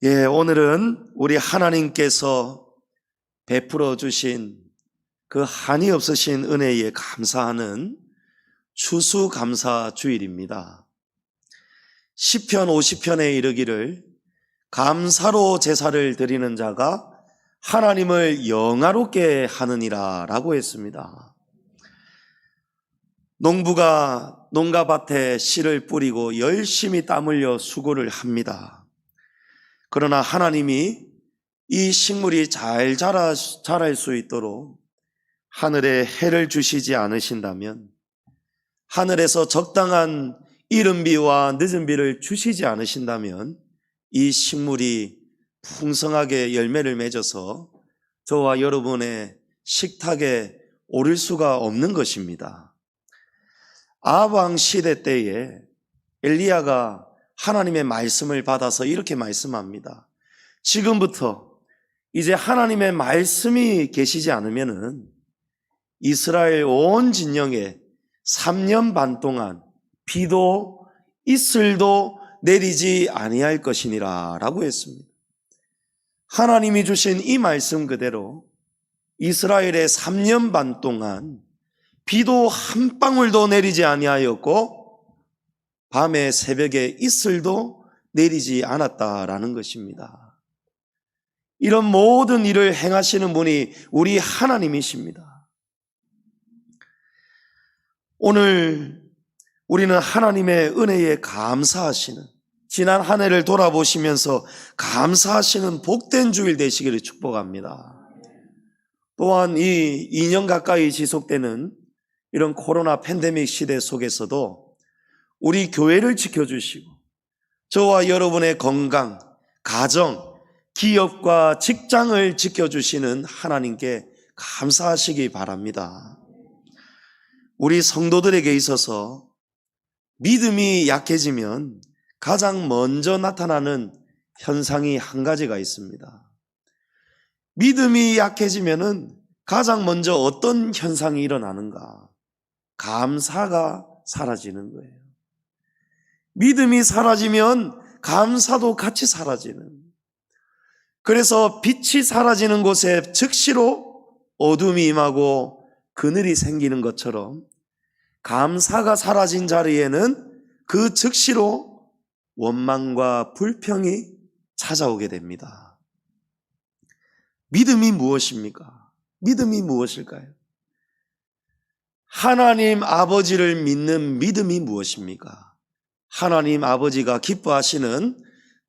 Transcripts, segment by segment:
오늘은 우리 하나님께서 베풀어 주신 그 한이 없으신 은혜에 감사하는 추수감사 주일입니다. 시편 50편에 이르기를 감사로 제사를 드리는 자가 하나님을 영화롭게 하느니라 라고 했습니다. 농부가 농가밭에 씨를 뿌리고 열심히 땀 흘려 수고를 합니다. 그러나 하나님이 이 식물이 잘 자랄 수 있도록 하늘에 해를 주시지 않으신다면, 하늘에서 적당한 이른 비와 늦은 비를 주시지 않으신다면 이 식물이 풍성하게 열매를 맺어서 저와 여러분의 식탁에 오를 수가 없는 것입니다. 아합 시대 때에 엘리야가 하나님의 말씀을 받아서 이렇게 말씀합니다. 지금부터 이제 하나님의 말씀이 계시지 않으면은 이스라엘 온 진영에 3년 반 동안 비도 이슬도 내리지 아니할 것이니라 라고 했습니다. 하나님이 주신 이 말씀 그대로 이스라엘의 3년 반 동안 비도 한 방울도 내리지 아니하였고 밤에 새벽에 이슬도 내리지 않았다라는 것입니다. 이런 모든 일을 행하시는 분이 우리 하나님이십니다. 오늘 우리는 하나님의 은혜에 감사하시는, 지난 한 해를 돌아보시면서 감사하시는 복된 주일 되시기를 축복합니다. 또한 이 2년 가까이 지속되는 이런 코로나 팬데믹 시대 속에서도 우리 교회를 지켜주시고 저와 여러분의 건강, 가정, 기업과 직장을 지켜주시는 하나님께 감사하시기 바랍니다. 우리 성도들에게 있어서 믿음이 약해지면 가장 먼저 나타나는 현상이 한 가지가 있습니다. 믿음이 약해지면은 가장 먼저 어떤 현상이 일어나는가? 감사가 사라지는 거예요. 믿음이 사라지면 감사도 같이 사라지는. 그래서 빛이 사라지는 곳에 즉시로 어둠이 임하고 그늘이 생기는 것처럼 감사가 사라진 자리에는 그 즉시로 원망과 불평이 찾아오게 됩니다. 믿음이 무엇입니까? 믿음이 무엇일까요? 하나님 아버지를 믿는 믿음이 무엇입니까? 하나님 아버지가 기뻐하시는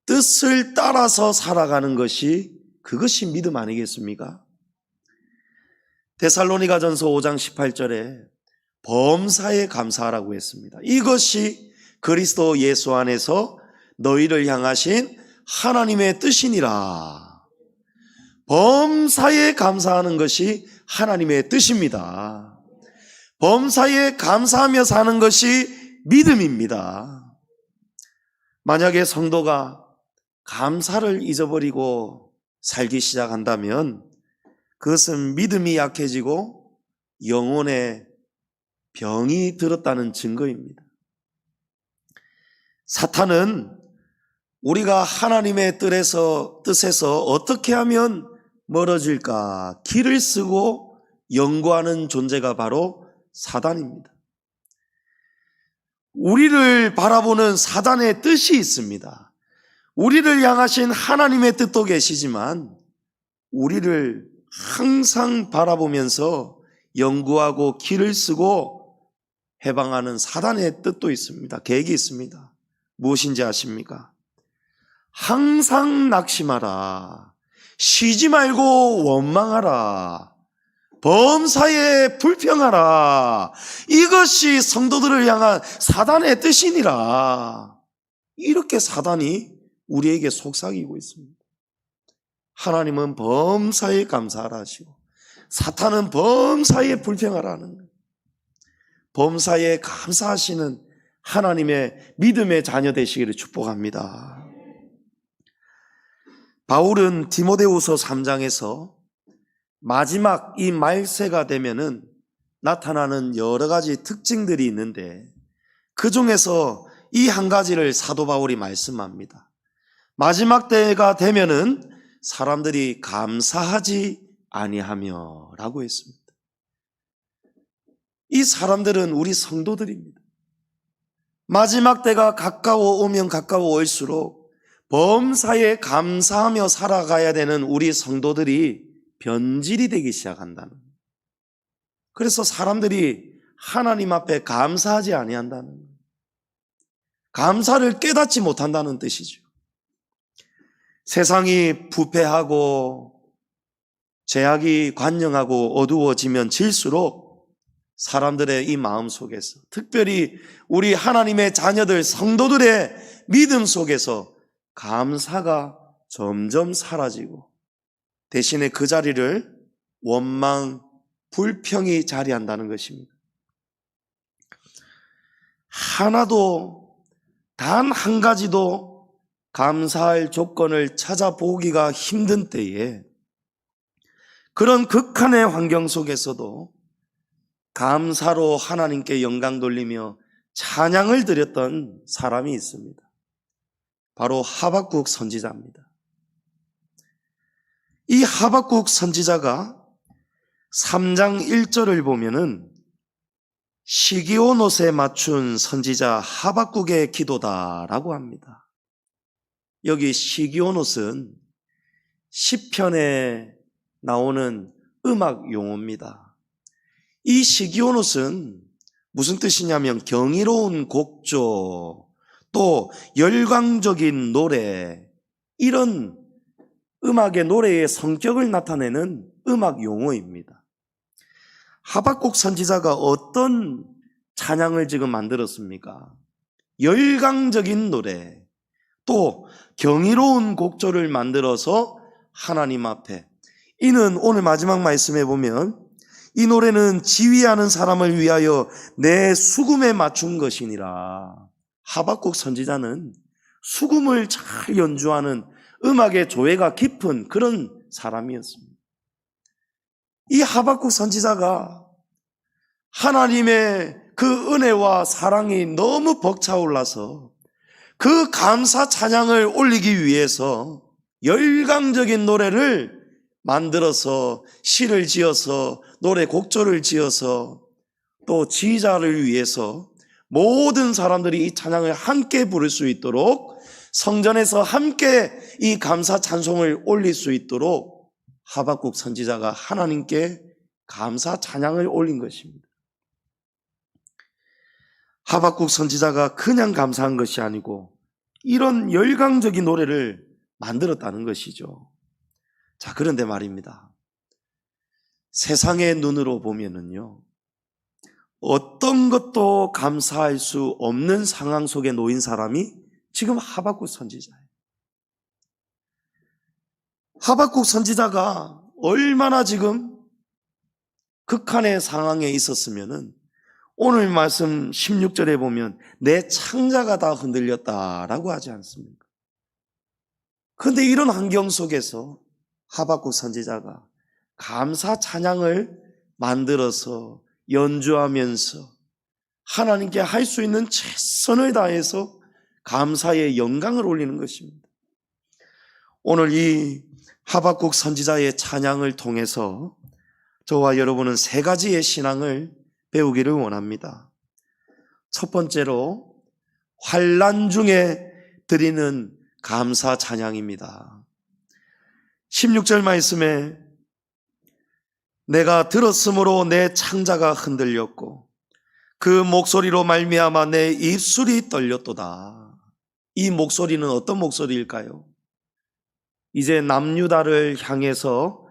뜻을 따라서 살아가는 것이, 그것이 믿음 아니겠습니까? 데살로니가전서 5장 18절에 범사에 감사하라고 했습니다. 이것이 그리스도 예수 안에서 너희를 향하신 하나님의 뜻이니라. 범사에 감사하는 것이 하나님의 뜻입니다. 범사에 감사하며 사는 것이 믿음입니다. 만약에 성도가 감사를 잊어버리고 살기 시작한다면 그것은 믿음이 약해지고 영혼에 병이 들었다는 증거입니다. 사탄은 우리가 하나님의 뜻에서 어떻게 하면 멀어질까 길을 쓰고 연구하는 존재가 바로 사단입니다. 우리를 바라보는 사단의 뜻이 있습니다. 우리를 향하신 하나님의 뜻도 계시지만 우리를 항상 바라보면서 연구하고 길을 쓰고 해방하는 사단의 뜻도 있습니다. 계획이 있습니다. 무엇인지 아십니까? 항상 낙심하라. 쉬지 말고 원망하라. 범사에 불평하라. 이것이 성도들을 향한 사단의 뜻이니라. 이렇게 사단이 우리에게 속삭이고 있습니다. 하나님은 범사에 감사하라 하시고 사탄은 범사에 불평하라는 거예요. 범사에 감사하시는 하나님의 믿음의 자녀 되시기를 축복합니다. 바울은 디모데후서 3장에서 마지막 이 말세가 되면은 나타나는 여러 가지 특징들이 있는데 그 중에서 이 한 가지를 사도 바울이 말씀합니다. 마지막 때가 되면은 사람들이 감사하지 아니하며 라고 했습니다. 이 사람들은 우리 성도들입니다. 마지막 때가 가까워 오면 가까워 올수록 범사에 감사하며 살아가야 되는 우리 성도들이 변질이 되기 시작한다는, 그래서 사람들이 하나님 앞에 감사하지 아니한다는, 감사를 깨닫지 못한다는 뜻이죠. 세상이 부패하고 죄악이 관영하고 어두워지면 질수록 사람들의 이 마음 속에서, 특별히 우리 하나님의 자녀들 성도들의 믿음 속에서 감사가 점점 사라지고 대신에 그 자리를 원망, 불평이 자리한다는 것입니다. 하나도, 단 한 가지도 감사할 조건을 찾아보기가 힘든 때에, 그런 극한의 환경 속에서도 감사로 하나님께 영광 돌리며 찬양을 드렸던 사람이 있습니다. 바로 하박국 선지자입니다. 이 하박국 선지자가 3장 1절을 보면은 시기온옷에 맞춘 선지자 하박국의 기도다라고 합니다. 여기 시기온옷은 시편에 나오는 음악 용어입니다. 이 시기온옷은 무슨 뜻이냐면 경이로운 곡조, 또 열광적인 노래, 이런 음악의 노래의 성격을 나타내는 음악 용어입니다. 하박국 선지자가 어떤 찬양을 지금 만들었습니까? 열광적인 노래, 또 경이로운 곡조를 만들어서 하나님 앞에, 이는 오늘 마지막 말씀에 보면 이 노래는 지휘하는 사람을 위하여 내 수금에 맞춘 것이니라. 하박국 선지자는 수금을 잘 연주하는, 음악의 조예가 깊은 그런 사람이었습니다. 이 하박국 선지자가 하나님의 그 은혜와 사랑이 너무 벅차올라서 그 감사 찬양을 올리기 위해서 열광적인 노래를 만들어서 시를 지어서 노래 곡조를 지어서 또 지휘자를 위해서 모든 사람들이 이 찬양을 함께 부를 수 있도록, 성전에서 함께 이 감사 찬송을 올릴 수 있도록 하박국 선지자가 하나님께 감사 찬양을 올린 것입니다. 하박국 선지자가 그냥 감사한 것이 아니고 이런 열광적인 노래를 만들었다는 것이죠. 자, 그런데 말입니다. 세상의 눈으로 보면은요, 어떤 것도 감사할 수 없는 상황 속에 놓인 사람이 지금 하박국 선지자예요. 하박국 선지자가 얼마나 지금 극한의 상황에 있었으면은 오늘 말씀 16절에 보면 내 창자가 다 흔들렸다라고 하지 않습니까? 그런데 이런 환경 속에서 하박국 선지자가 감사 찬양을 만들어서 연주하면서 하나님께 할 수 있는 최선을 다해서 감사의 영광을 올리는 것입니다. 오늘 이 하박국 선지자의 찬양을 통해서 저와 여러분은 세 가지의 신앙을 배우기를 원합니다. 첫 번째로 환난 중에 드리는 감사 찬양입니다. 16절 말씀에 내가 들었으므로 내 창자가 흔들렸고 그 목소리로 말미암아 내 입술이 떨렸도다. 이 목소리는 어떤 목소리일까요? 이제 남유다를 향해서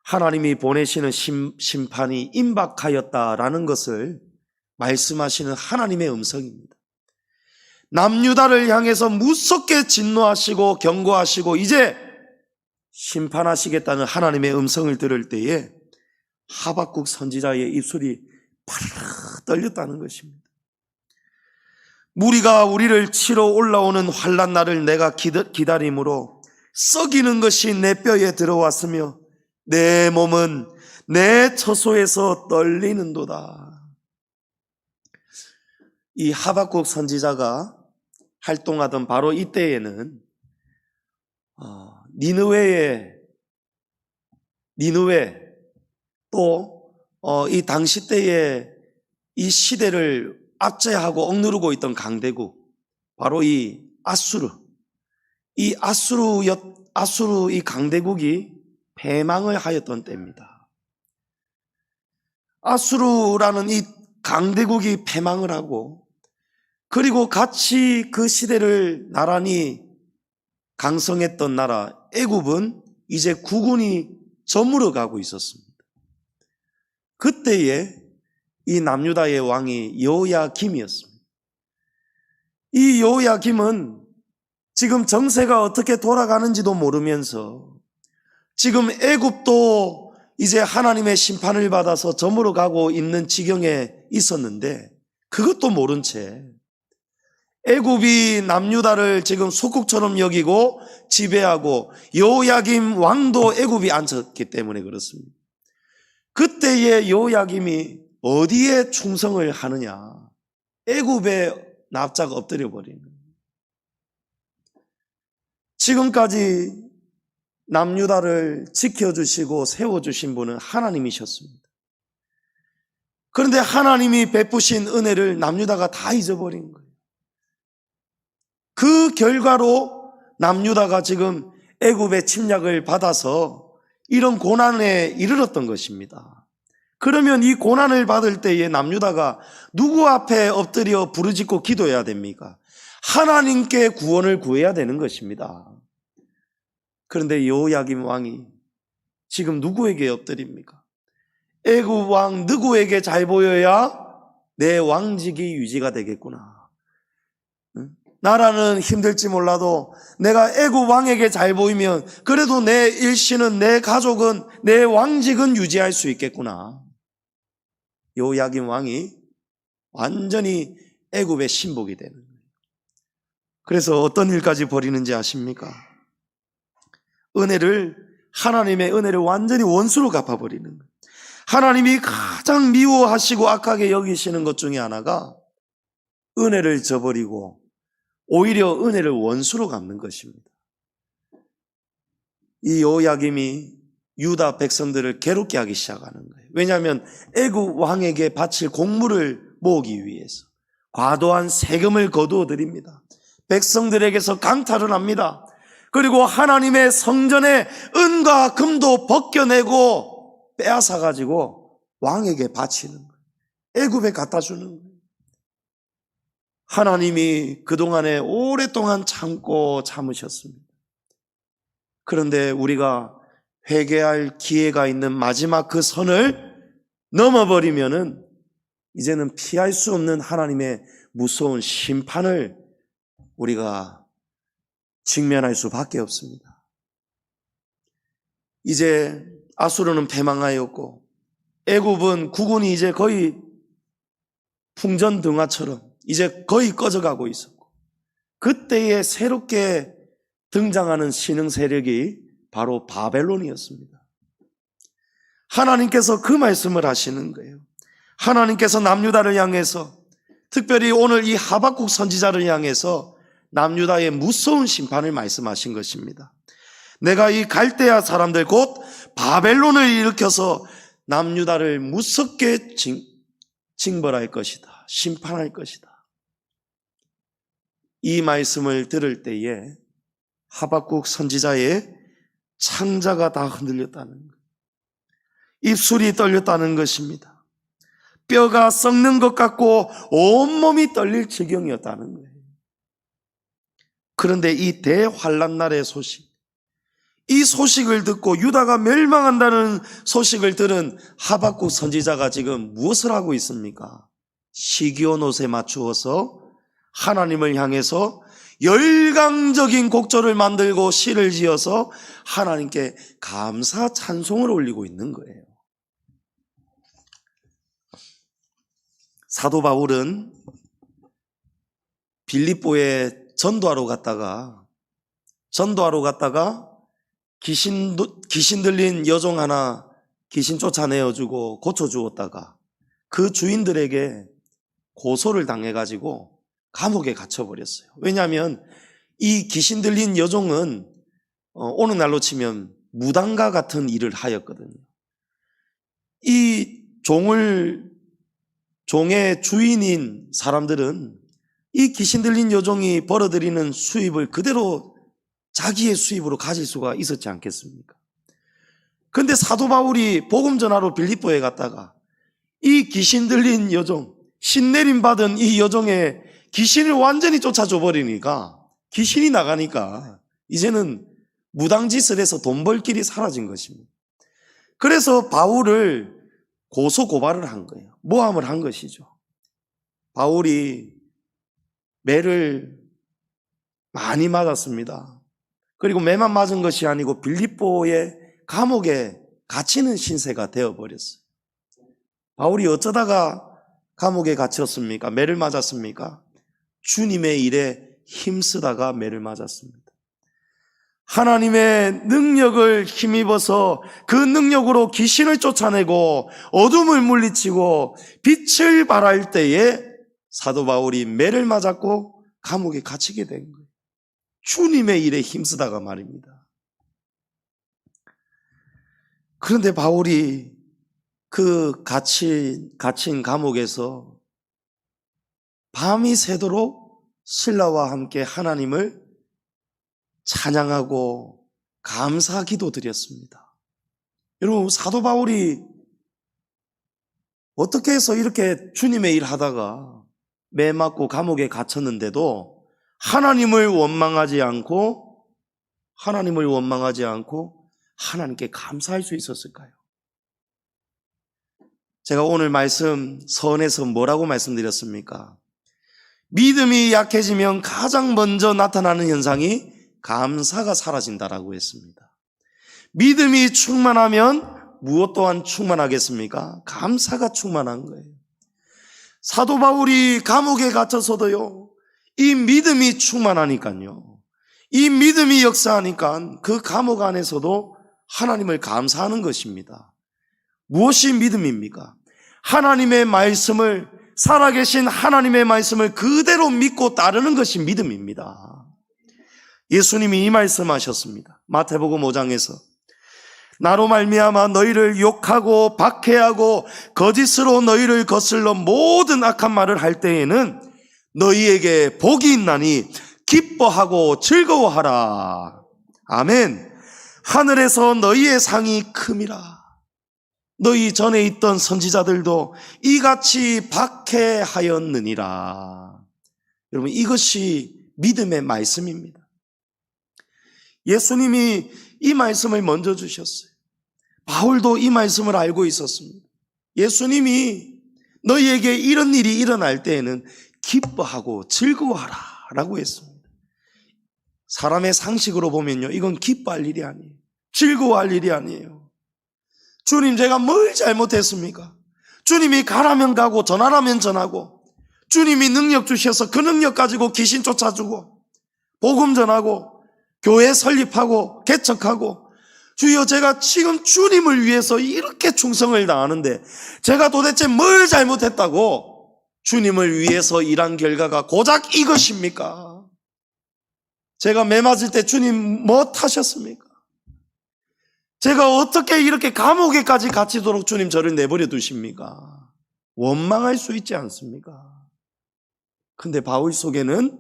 하나님이 보내시는 심판이 임박하였다라는 것을 말씀하시는 하나님의 음성입니다. 남유다를 향해서 무섭게 진노하시고 경고하시고 이제 심판하시겠다는 하나님의 음성을 들을 때에 하박국 선지자의 입술이 파르르 떨렸다는 것입니다. 무리가 우리를 치러 올라오는 환난 날을 내가 기다림으로 썩이는 것이 내 뼈에 들어왔으며 내 몸은 내 처소에서 떨리는도다. 이 하박국 선지자가 활동하던 바로 이때에는 니느웨 또 이 당시 때에 이 시대를 압제하고 억누르고 있던 강대국, 바로 이 아수르 이 강대국이 패망을 하였던 때입니다. 아수르라는 이 강대국이 패망을 하고, 그리고 같이 그 시대를 나란히 강성했던 나라 애굽은 이제 국운이 저물어 가고 있었습니다. 그때에 이 남유다의 왕이 여호야김이었습니다. 이 여호야김은 지금 정세가 어떻게 돌아가는지도 모르면서, 지금 애굽도 이제 하나님의 심판을 받아서 저물어 가고 있는 지경에 있었는데, 그것도 모른 채 애굽이 남유다를 지금 속국처럼 여기고 지배하고, 여호야김 왕도 애굽이 앉혔기 때문에 그렇습니다. 그때의 여호야김이 어디에 충성을 하느냐? 애굽에 납작 엎드려 버리는. 지금까지 남유다를 지켜주시고 세워주신 분은 하나님이셨습니다. 그런데 하나님이 베푸신 은혜를 남유다가 다 잊어버린 거예요. 그 결과로 남유다가 지금 애굽의 침략을 받아서 이런 고난에 이르렀던 것입니다. 그러면 이 고난을 받을 때에 남유다가 누구 앞에 엎드려 부르짖고 기도해야 됩니까? 하나님께 구원을 구해야 되는 것입니다. 그런데 여호야김 왕이 지금 누구에게 엎드립니까? 애굽 왕 누구에게 잘 보여야 내 왕직이 유지가 되겠구나. 나라는 힘들지 몰라도 내가 애굽 왕에게 잘 보이면 그래도 내 일신은, 내 가족은, 내 왕직은 유지할 수 있겠구나. 여호야김 왕이 완전히 애굽의 신복이 되는 거예요. 그래서 어떤 일까지 벌이는지 아십니까? 하나님의 은혜를 완전히 원수로 갚아버리는 거예요. 하나님이 가장 미워하시고 악하게 여기시는 것 중에 하나가 은혜를 저버리고 오히려 은혜를 원수로 갚는 것입니다. 이 여호야김이 유다 백성들을 괴롭게 하기 시작하는 거예요. 왜냐하면 애굽 왕에게 바칠 공물을 모으기 위해서 과도한 세금을 거두어 드립니다. 백성들에게서 강탈을 합니다. 그리고 하나님의 성전에 은과 금도 벗겨내고 빼앗아 가지고 왕에게 바치는 거예요. 애굽에 갖다 주는 거예요. 하나님이 그동안에 오랫동안 참고 참으셨습니다. 그런데 우리가 회개할 기회가 있는 마지막 그 선을 넘어버리면은 이제는 피할 수 없는 하나님의 무서운 심판을 우리가 직면할 수밖에 없습니다. 이제 아수르는 패망하였고 애굽은 국운이 이제 거의 풍전등화처럼 이제 거의 꺼져가고 있었고, 그때에 새롭게 등장하는 신흥 세력이 바로 바벨론이었습니다. 하나님께서 그 말씀을 하시는 거예요. 하나님께서 남유다를 향해서, 특별히 오늘 이 하박국 선지자를 향해서 남유다의 무서운 심판을 말씀하신 것입니다. 내가 이 갈대아 사람들 곧 바벨론을 일으켜서 남유다를 무섭게 징벌할 것이다. 심판할 것이다. 이 말씀을 들을 때에 하박국 선지자의 창자가 다 흔들렸다는 거예요. 입술이 떨렸다는 것입니다. 뼈가 썩는 것 같고 온몸이 떨릴 지경이었다는 거예요. 그런데 이 대환란 날의 소식, 이 소식을 듣고 유다가 멸망한다는 소식을 들은 하박국 선지자가 지금 무엇을 하고 있습니까? 시기온 옷에 맞추어서 하나님을 향해서 열광적인 곡절을 만들고 시를 지어서 하나님께 감사 찬송을 올리고 있는 거예요. 사도 바울은 빌립보에 전도하러 갔다가 귀신 들린 여종 하나 귀신 쫓아내어주고 고쳐주었다가 그 주인들에게 고소를 당해가지고 감옥에 갇혀버렸어요. 왜냐하면 이 귀신 들린 여종은 오는 날로 치면 무당과 같은 일을 하였거든요. 이 종의 주인인 사람들은 이 귀신 들린 여종이 벌어들이는 수입을 그대로 자기의 수입으로 가질 수가 있었지 않겠습니까? 그런데 사도 바울이 복음 전하러 빌립보에 갔다가 이 귀신 들린 여종, 신내림 받은 이 여종의 귀신을 완전히 쫓아줘 버리니까, 귀신이 나가니까 이제는 무당짓을 해서 돈 벌 길이 사라진 것입니다. 그래서 바울을 고소 고발을 한 거예요. 모함을 한 것이죠. 바울이 매를 많이 맞았습니다. 그리고 매만 맞은 것이 아니고 빌립보의 감옥에 갇히는 신세가 되어버렸어요. 바울이 어쩌다가 감옥에 갇혔습니까? 매를 맞았습니까? 주님의 일에 힘쓰다가 매를 맞았습니다. 하나님의 능력을 힘입어서 그 능력으로 귀신을 쫓아내고 어둠을 물리치고 빛을 발할 때에 사도 바울이 매를 맞았고 감옥에 갇히게 된 거예요. 주님의 일에 힘쓰다가 말입니다. 그런데 바울이 그 갇힌 감옥에서 밤이 새도록 신라와 함께 하나님을 찬양하고 감사 기도 드렸습니다. 여러분, 사도 바울이 어떻게 해서 이렇게 주님의 일 하다가 매 맞고 감옥에 갇혔는데도 하나님을 원망하지 않고 하나님께 감사할 수 있었을까요? 제가 오늘 말씀 서원에서 뭐라고 말씀드렸습니까? 믿음이 약해지면 가장 먼저 나타나는 현상이 감사가 사라진다라고 했습니다. 믿음이 충만하면 무엇 또한 충만하겠습니까? 감사가 충만한 거예요. 사도 바울이 감옥에 갇혀서도요, 이 믿음이 충만하니까요, 이 믿음이 역사하니까 그 감옥 안에서도 하나님을 감사하는 것입니다. 무엇이 믿음입니까? 하나님의 말씀을, 살아계신 하나님의 말씀을 그대로 믿고 따르는 것이 믿음입니다. 예수님이 이 말씀하셨습니다. 마태복음 5장에서 나로 말미암아 너희를 욕하고 박해하고 거짓으로 너희를 거슬러 모든 악한 말을 할 때에는 너희에게 복이 있나니 기뻐하고 즐거워하라. 아멘. 하늘에서 너희의 상이 큼이라. 너희 전에 있던 선지자들도 이같이 박해하였느니라. 여러분, 이것이 믿음의 말씀입니다. 예수님이 이 말씀을 먼저 주셨어요. 바울도 이 말씀을 알고 있었습니다. 예수님이 너희에게 이런 일이 일어날 때에는 기뻐하고 즐거워하라 라고 했습니다. 사람의 상식으로 보면요, 이건 기뻐할 일이 아니에요. 즐거워할 일이 아니에요. 주님, 제가 뭘 잘못했습니까? 주님이 가라면 가고 전하라면 전하고, 주님이 능력 주셔서 그 능력 가지고 귀신 쫓아주고 복음 전하고 교회 설립하고 개척하고, 주여, 제가 지금 주님을 위해서 이렇게 충성을 다하는데 제가 도대체 뭘 잘못했다고 주님을 위해서 일한 결과가 고작 이것입니까? 제가 매 맞을 때 주님 뭐 타셨습니까? 제가 어떻게 이렇게 감옥에까지 갇히도록 주님 저를 내버려 두십니까? 원망할 수 있지 않습니까? 근데 바울 속에는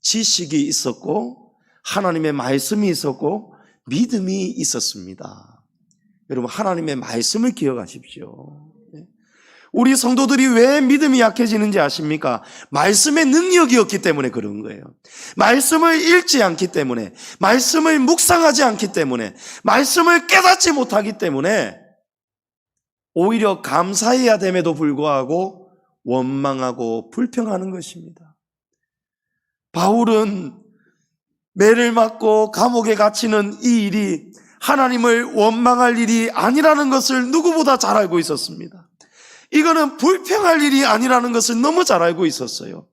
지식이 있었고 하나님의 말씀이 있었고 믿음이 있었습니다. 여러분, 하나님의 말씀을 기억하십시오. 우리 성도들이 왜 믿음이 약해지는지 아십니까? 말씀의 능력이 없기 때문에 그런 거예요. 말씀을 읽지 않기 때문에, 말씀을 묵상하지 않기 때문에, 말씀을 깨닫지 못하기 때문에 오히려 감사해야 됨에도 불구하고 원망하고 불평하는 것입니다. 바울은 매를 맞고 감옥에 갇히는 이 일이 하나님을 원망할 일이 아니라는 것을 누구보다 잘 알고 있었습니다. 이거는 불평할 일이 아니라는 것을 너무 잘 알고 있었어요.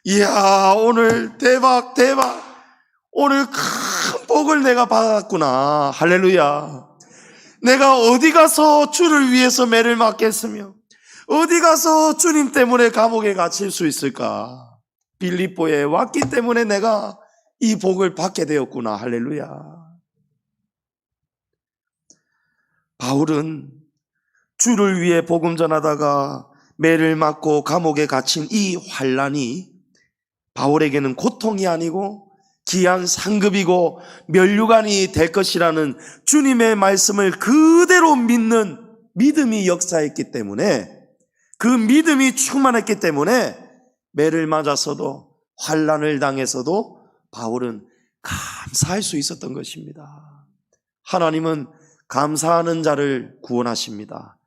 이야, 오늘 대박. 오늘 큰 복을 내가 받았구나. 할렐루야. 내가 어디 가서 주를 위해서 매를 맞겠으며 어디 가서 주님 때문에 감옥에 갇힐 수 있을까? 빌립보에 왔기 때문에 내가 이 복을 받게 되었구나. 할렐루야. 바울은 주를 위해 복음 전하다가 매를 맞고 감옥에 갇힌 이 환난이 바울에게는 고통이 아니고 귀한 상급이고 면류관이 될 것이라는 주님의 말씀을 그대로 믿는 믿음이 역사했기 때문에, 그 믿음이 충만했기 때문에 매를 맞아서도 환난을 당해서도 바울은 감사할 수 있었던 것입니다. 하나님은 감사하는 자를 구원하십니다.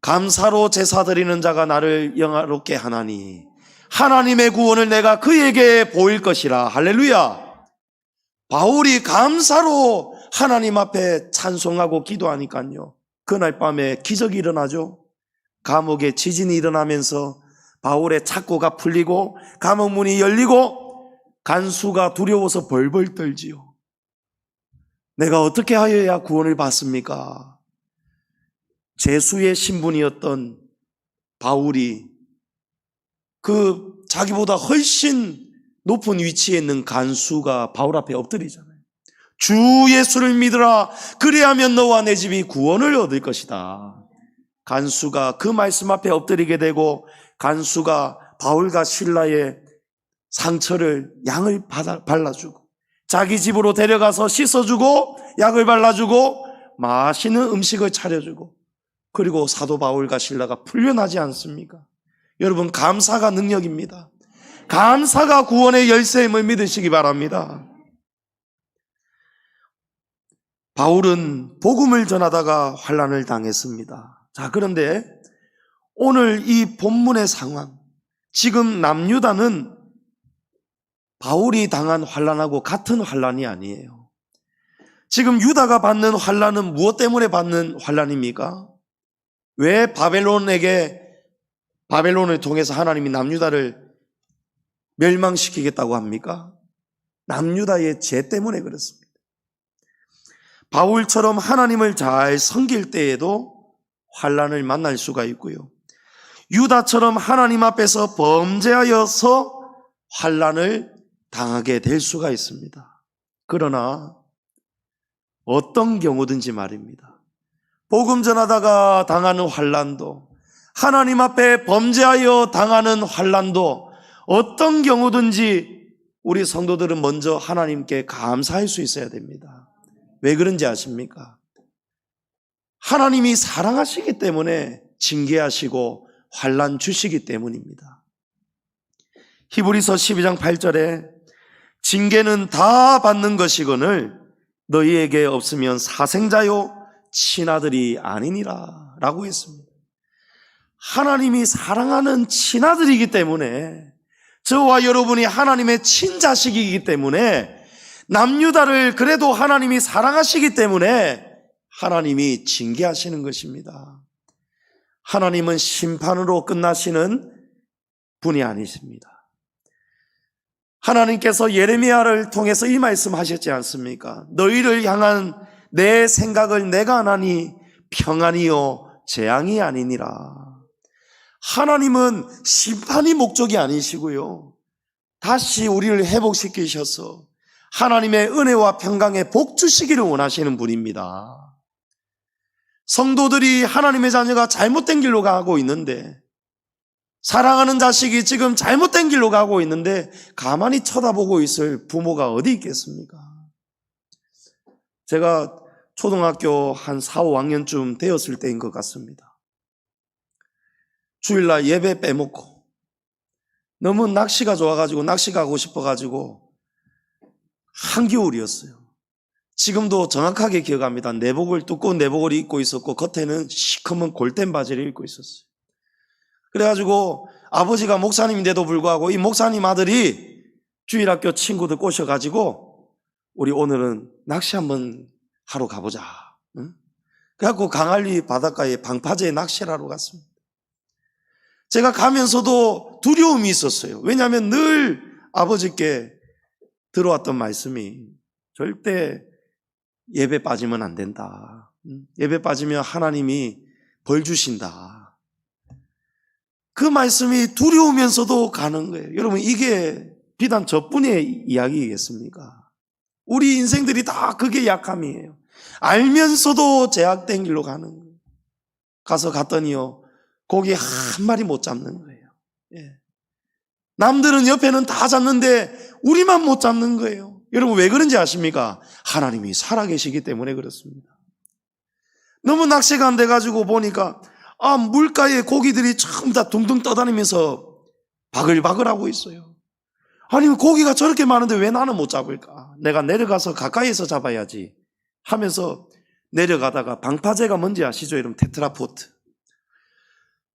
감사로 제사 드리는 자가 나를 영화롭게 하나니 하나님의 구원을 내가 그에게 보일 것이라. 할렐루야. 바울이 감사로 하나님 앞에 찬송하고 기도하니까요, 그날 밤에 기적이 일어나죠. 감옥에 지진이 일어나면서 바울의 착고가 풀리고 감옥 문이 열리고 간수가 두려워서 벌벌 떨지요. 내가 어떻게 하여야 구원을 받습니까? 제수의 신분이었던 바울이 그 자기보다 훨씬 높은 위치에 있는 간수가 바울 앞에 엎드리잖아요. 주 예수를 믿으라. 그리하면 너와 내 집이 구원을 얻을 것이다. 간수가 그 말씀 앞에 엎드리게 되고, 간수가 바울과 실라의 상처를 양을 발라주고 자기 집으로 데려가서 씻어주고 약을 발라주고 맛있는 음식을 차려주고, 그리고 사도 바울과 실라가 풀려나지 않습니까? 여러분, 감사가 능력입니다. 감사가 구원의 열쇠임을 믿으시기 바랍니다. 바울은 복음을 전하다가 환난을 당했습니다. 자, 그런데 오늘 이 본문의 상황, 지금 남유다는 바울이 당한 환난하고 같은 환난이 아니에요. 지금 유다가 받는 환난은 무엇 때문에 받는 환난입니까? 왜 바벨론을 통해서 하나님이 남유다를 멸망시키겠다고 합니까? 남유다의 죄 때문에 그렇습니다. 바울처럼 하나님을 잘 섬길 때에도 환난을 만날 수가 있고요, 유다처럼 하나님 앞에서 범죄하여서 환난을 당하게 될 수가 있습니다. 그러나 어떤 경우든지 말입니다, 복음 전하다가 당하는 환난도, 하나님 앞에 범죄하여 당하는 환난도, 어떤 경우든지 우리 성도들은 먼저 하나님께 감사할 수 있어야 됩니다. 왜 그런지 아십니까? 하나님이 사랑하시기 때문에 징계하시고 환난 주시기 때문입니다. 히브리서 12장 8절에 징계는 다 받는 것이거늘 너희에게 없으면 사생자요 친아들이 아니니라 라고 했습니다. 하나님이 사랑하는 친아들이기 때문에, 저와 여러분이 하나님의 친자식이기 때문에, 남유다를 그래도 하나님이 사랑하시기 때문에 하나님이 징계하시는 것입니다. 하나님은 심판으로 끝나시는 분이 아니십니다. 하나님께서 예레미야를 통해서 이 말씀하셨지 않습니까? 너희를 향한 내 생각을 내가 하나니 평안이요 재앙이 아니니라. 하나님은 심판이 목적이 아니시고요, 다시 우리를 회복시키셔서 하나님의 은혜와 평강에 복 주시기를 원하시는 분입니다. 성도들이 하나님의 자녀가 잘못된 길로 가고 있는데, 사랑하는 자식이 지금 잘못된 길로 가고 있는데 가만히 쳐다보고 있을 부모가 어디 있겠습니까? 제가 초등학교 한 4, 5학년쯤 되었을 때인 것 같습니다. 주일날 예배 빼먹고 너무 낚시가 좋아가지고 낚시 가고 싶어가지고 한겨울이었어요. 지금도 정확하게 기억합니다. 두꺼운 내복을 입고 있었고 겉에는 시커먼 골덴 바지를 입고 있었어요. 그래가지고 아버지가 목사님인데도 불구하고 이 목사님 아들이 주일학교 친구들 꼬셔가지고 우리 오늘은 낚시 한번 하러 가보자. 응? 그래갖고 강할리 바닷가에 방파제에 낚시를 하러 갔습니다. 제가 가면서도 두려움이 있었어요. 왜냐하면 늘 아버지께 들어왔던 말씀이 절대 예배 빠지면 안 된다. 예배 빠지면 하나님이 벌 주신다. 그 말씀이 두려우면서도 가는 거예요. 여러분, 이게 비단 저뿐의 이야기겠습니까? 우리 인생들이 다 그게 약함이에요. 알면서도 제약된 길로 가는 거예요. 갔더니요, 고기 한 마리 못 잡는 거예요. 예. 남들은 옆에는 다 잡는데 우리만 못 잡는 거예요. 여러분 왜 그런지 아십니까? 하나님이 살아계시기 때문에 그렇습니다. 너무 낚시가 안 돼가지고 보니까 물가에 고기들이 전부 다 둥둥 떠다니면서 바글바글하고 있어요. 아니 고기가 저렇게 많은데 왜 나는 못 잡을까? 내가 내려가서 가까이에서 잡아야지 하면서 내려가다가 방파제가 뭔지 아시죠? 여러분 테트라포트.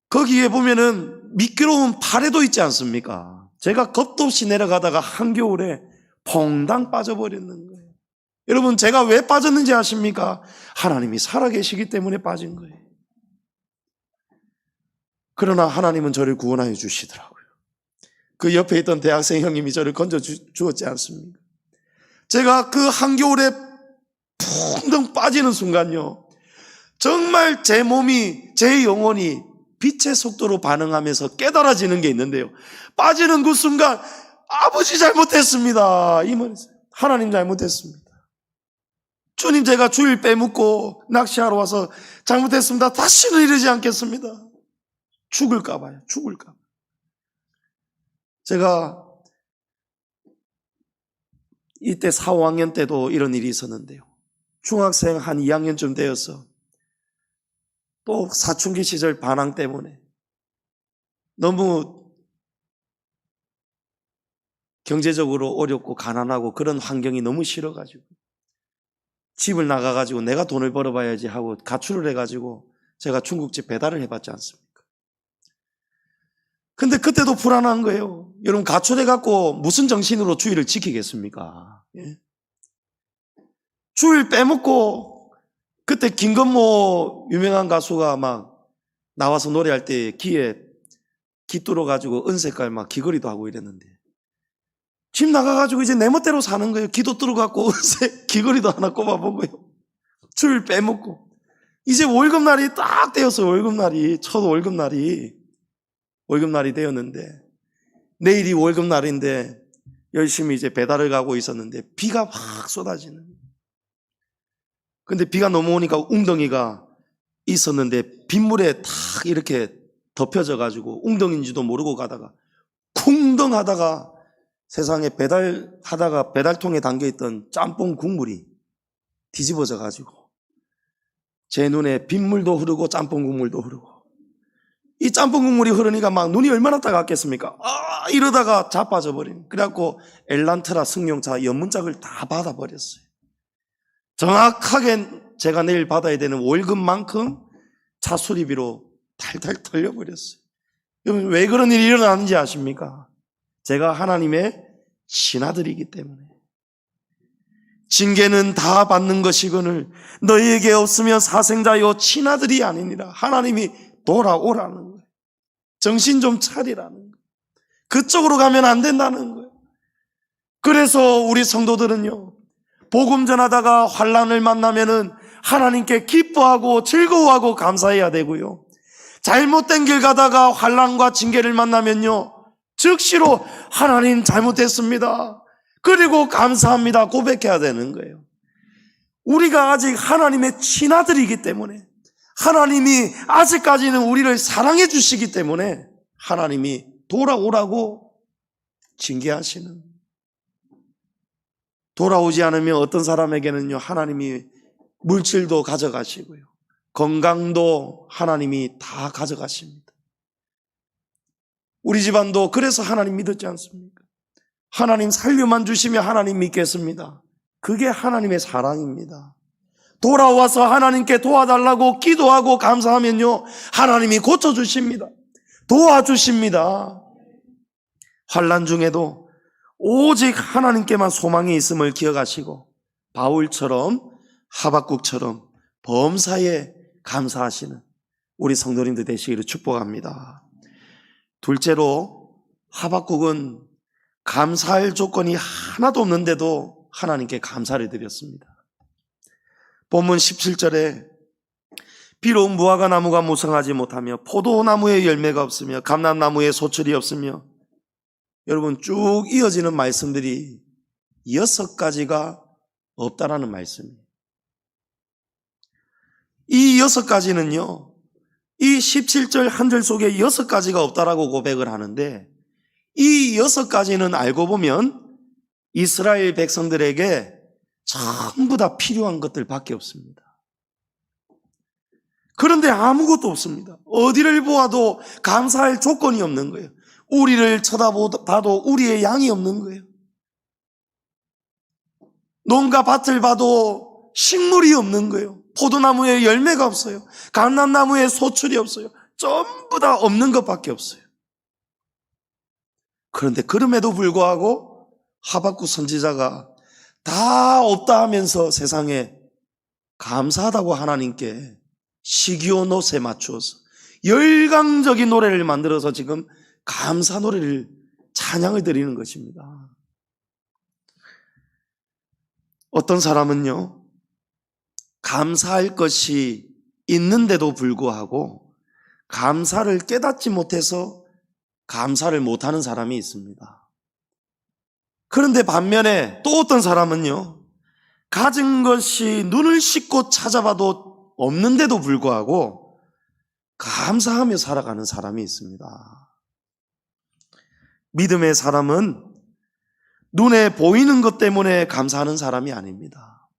거기에 보면은 미끄러운 파래도 있지 않습니까? 제가 겁도 없이 내려가다가 한겨울에 퐁당 빠져버리는 거예요. 여러분 제가 왜 빠졌는지 아십니까? 하나님이 살아계시기 때문에 빠진 거예요. 그러나 하나님은 저를 구원하여 주시더라고요. 그 옆에 있던 대학생 형님이 저를 건져 주었지 않습니까? 제가 그 한겨울에 퐁당 빠지는 순간요, 정말 제 몸이, 제 영혼이 빛의 속도로 반응하면서 깨달아지는 게 있는데요, 빠지는 그 순간 아버지 잘못했습니다 이 말이었어요. 하나님 잘못했습니다. 주님 제가 주일 빼먹고 낚시하러 와서 잘못했습니다. 다시는 이러지 않겠습니다. 죽을까 봐요. 죽을까 봐. 제가 이때 4, 5학년 때도 이런 일이 있었는데요, 중학생 한 2학년쯤 되어서 또 사춘기 시절 반항 때문에 너무 경제적으로 어렵고 가난하고 그런 환경이 너무 싫어가지고 집을 나가가지고 내가 돈을 벌어봐야지 하고 가출을 해가지고 제가 중국집 배달을 해봤지 않습니까? 근데 그때도 불안한 거예요. 여러분 가출해갖고 무슨 정신으로 주일을 지키겠습니까? 예? 주일 빼먹고, 그때 김건모 유명한 가수가 막 나와서 노래할 때 귀에 귀 뚫어가지고 은색깔 막 귀걸이도 하고 이랬는데, 집 나가가지고 이제 내 멋대로 사는 거예요. 귀도 뚫어갖고 은색 귀걸이도 하나 꼽아보고요. 주일 빼먹고. 이제 월급날이 딱 되었어요. 월급날이, 첫 월급날이 되었는데, 내일이 월급날인데 열심히 이제 배달을 가고 있었는데 비가 막 쏟아지는 거예요. 근데 비가 넘어오니까 웅덩이가 있었는데 빗물에 탁 이렇게 덮여져 가지고 웅덩이인지도 모르고 가다가 쿵덩 하다가 세상에 배달하다가 배달통에 담겨있던 짬뽕 국물이 뒤집어져 가지고 제 눈에 빗물도 흐르고 짬뽕 국물도 흐르고, 이 짬뽕 국물이 흐르니까 막 눈이 얼마나 따갑겠습니까? 이러다가 자빠져 버린. 그래갖고 엘란트라 승용차 연문짝을 다 받아버렸어요. 정확하게 제가 내일 받아야 되는 월급만큼 차 수리비로 탈탈 털려버렸어요. 여러분 왜 그런 일이 일어나는지 아십니까? 제가 하나님의 신하들이기 때문에. 징계는 다 받는 것이거늘 너희에게 없으면 사생자요 친아들이 아니니라. 하나님이 돌아오라는 거예요. 정신 좀 차리라는 거예요. 그쪽으로 가면 안 된다는 거예요. 그래서 우리 성도들은요, 복음 전하다가 환난을 만나면은 하나님께 기뻐하고 즐거워하고 감사해야 되고요, 잘못된 길 가다가 환난과 징계를 만나면요 즉시로 하나님 잘못했습니다, 그리고 감사합니다 고백해야 되는 거예요. 우리가 아직 하나님의 친아들이기 때문에, 하나님이 아직까지는 우리를 사랑해 주시기 때문에 하나님이 돌아오라고 징계하시는. 돌아오지 않으면 어떤 사람에게는요 하나님이 물질도 가져가시고요, 건강도 하나님이 다 가져가십니다. 우리 집안도 그래서 하나님 믿었지 않습니까? 하나님 살려만 주시면 하나님 믿겠습니다. 그게 하나님의 사랑입니다. 돌아와서 하나님께 도와달라고 기도하고 감사하면요 하나님이 고쳐주십니다. 도와주십니다. 환난 중에도 오직 하나님께만 소망이 있음을 기억하시고 바울처럼 하박국처럼 범사에 감사하시는 우리 성도님들 되시기를 축복합니다. 둘째로, 하박국은 감사할 조건이 하나도 없는데도 하나님께 감사를 드렸습니다. 본문 17절에 비록 무화과 나무가 무성하지 못하며 포도나무에 열매가 없으며 감람나무에 소출이 없으며 여러분 쭉 이어지는 말씀들이 6가지가 없다라는 말씀이에요. 이 6가지는요, 이 17절 한 절 속에 6가지가 없다라고 고백을 하는데, 이 6가지는 알고 보면 이스라엘 백성들에게 전부 다 필요한 것들밖에 없습니다. 그런데 아무것도 없습니다. 어디를 보아도 감사할 조건이 없는 거예요. 우리를 쳐다봐도 우리의 양이 없는 거예요. 농가 밭을 봐도 식물이 없는 거예요. 포도나무에 열매가 없어요. 감람나무에 소출이 없어요. 전부 다 없는 것밖에 없어요. 그런데 그럼에도 불구하고 하박국 선지자가 다 없다 하면서 세상에 감사하다고 하나님께 시기오노트에 맞추어서 열광적인 노래를 만들어서 지금 감사 노래를, 찬양을 드리는 것입니다. 어떤 사람은요, 감사할 것이 있는데도 불구하고 감사를 깨닫지 못해서 감사를 못하는 사람이 있습니다. 그런데 반면에 또 어떤 사람은요, 가진 것이 눈을 씻고 찾아봐도 없는데도 불구하고 감사하며 살아가는 사람이 있습니다. 믿음의 사람은 눈에 보이는 것 때문에 감사하는 사람이 아닙니다.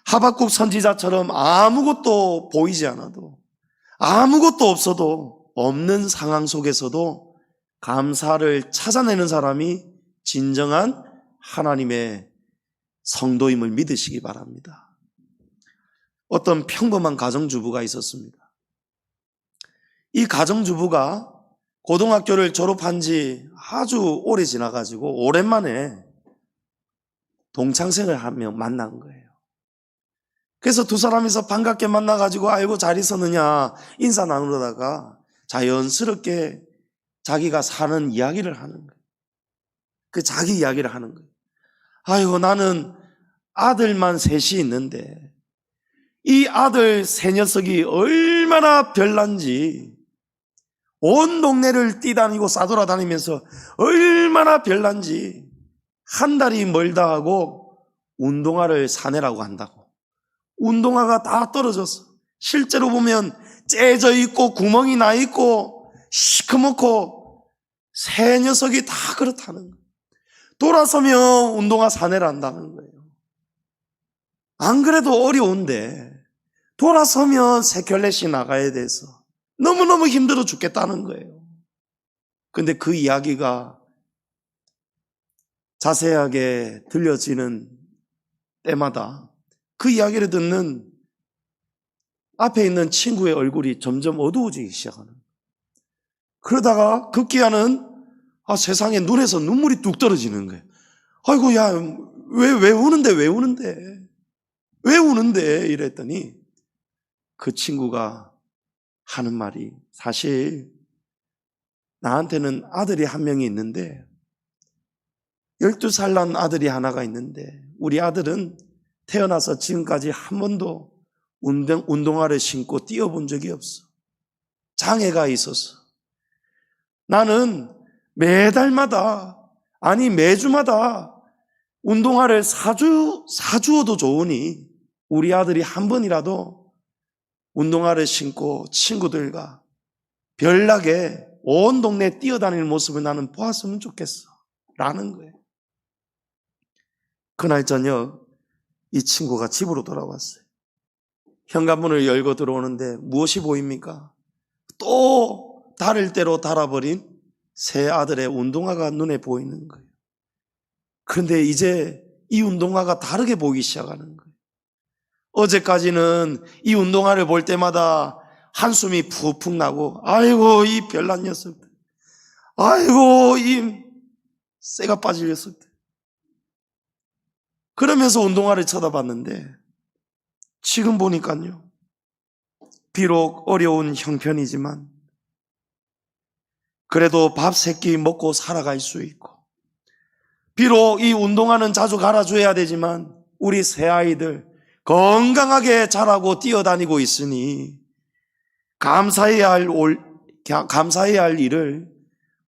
하박국 선지자처럼 아무것도 보이지 않아도, 아무것도 없어도, 없는 상황 속에서도 감사를 찾아내는 사람이 진정한 하나님의 성도임을 믿으시기 바랍니다. 어떤 평범한 가정주부가 있었습니다. 이 가정주부가 고등학교를 졸업한 지 아주 오래 지나가지고 오랜만에 동창생을 하며 만난 거예요. 그래서 두 사람이서 반갑게 만나가지고 아이고 잘 있었느냐 인사 나누다가 자연스럽게 자기가 사는 이야기를 하는 거예요. 그 자기 이야기를 하는 거예요. 아이고 나는 아들만 셋이 있는데 이 아들 세 녀석이 얼마나 별난지 온 동네를 뛰다니고 싸돌아다니면서 얼마나 별난지 한 달이 멀다 하고 운동화를 사내라고 한다고. 운동화가 다 떨어졌어. 실제로 보면 째져 있고 구멍이 나 있고 시커멓고 새 녀석이 다 그렇다는 거예요. 돌아서면 운동화 사내를 한다는 거예요. 안 그래도 어려운데 돌아서면 세 켤레씩 나가야 돼서 너무너무 힘들어 죽겠다는 거예요. 근데 그 이야기가 자세하게 들려지는 때마다 그 이야기를 듣는 앞에 있는 친구의 얼굴이 점점 어두워지기 시작하는 거예요. 그러다가 급기야는 세상에 눈에서 눈물이 뚝 떨어지는 거예요. 아이고 야 왜 우는데 왜 우는데 이랬더니 그 친구가 하는 말이 사실 나한테는 아들이 한 명이 있는데 12살 난 아들이 하나가 있는데 우리 아들은 태어나서 지금까지 한 번도 운동화를 신고 뛰어본 적이 없어. 장애가 있어서. 나는 매달마다 아니 매주마다 운동화를 사주어도 좋으니 우리 아들이 한 번이라도 운동화를 신고 친구들과 별나게 온 동네 뛰어다니는 모습을 나는 보았으면 좋겠어 라는 거예요. 그날 저녁 이 친구가 집으로 돌아왔어요. 현관문을 열고 들어오는데 무엇이 보입니까? 또 다를 대로 달아버린 새 아들의 운동화가 눈에 보이는 거예요. 그런데 이제 이 운동화가 다르게 보이기 시작하는 거예요. 어제까지는 이 운동화를 볼 때마다 한숨이 푹푹 나고 아이고 이 별난 녀석들, 아이고 이 쇠가 빠질 녀석들 그러면서 운동화를 쳐다봤는데 지금 보니까요, 비록 어려운 형편이지만 그래도 밥 세 끼 먹고 살아갈 수 있고, 비록 이 운동화는 자주 갈아줘야 되지만 우리 새아이들 건강하게 자라고 뛰어다니고 있으니 감사해야 할 일을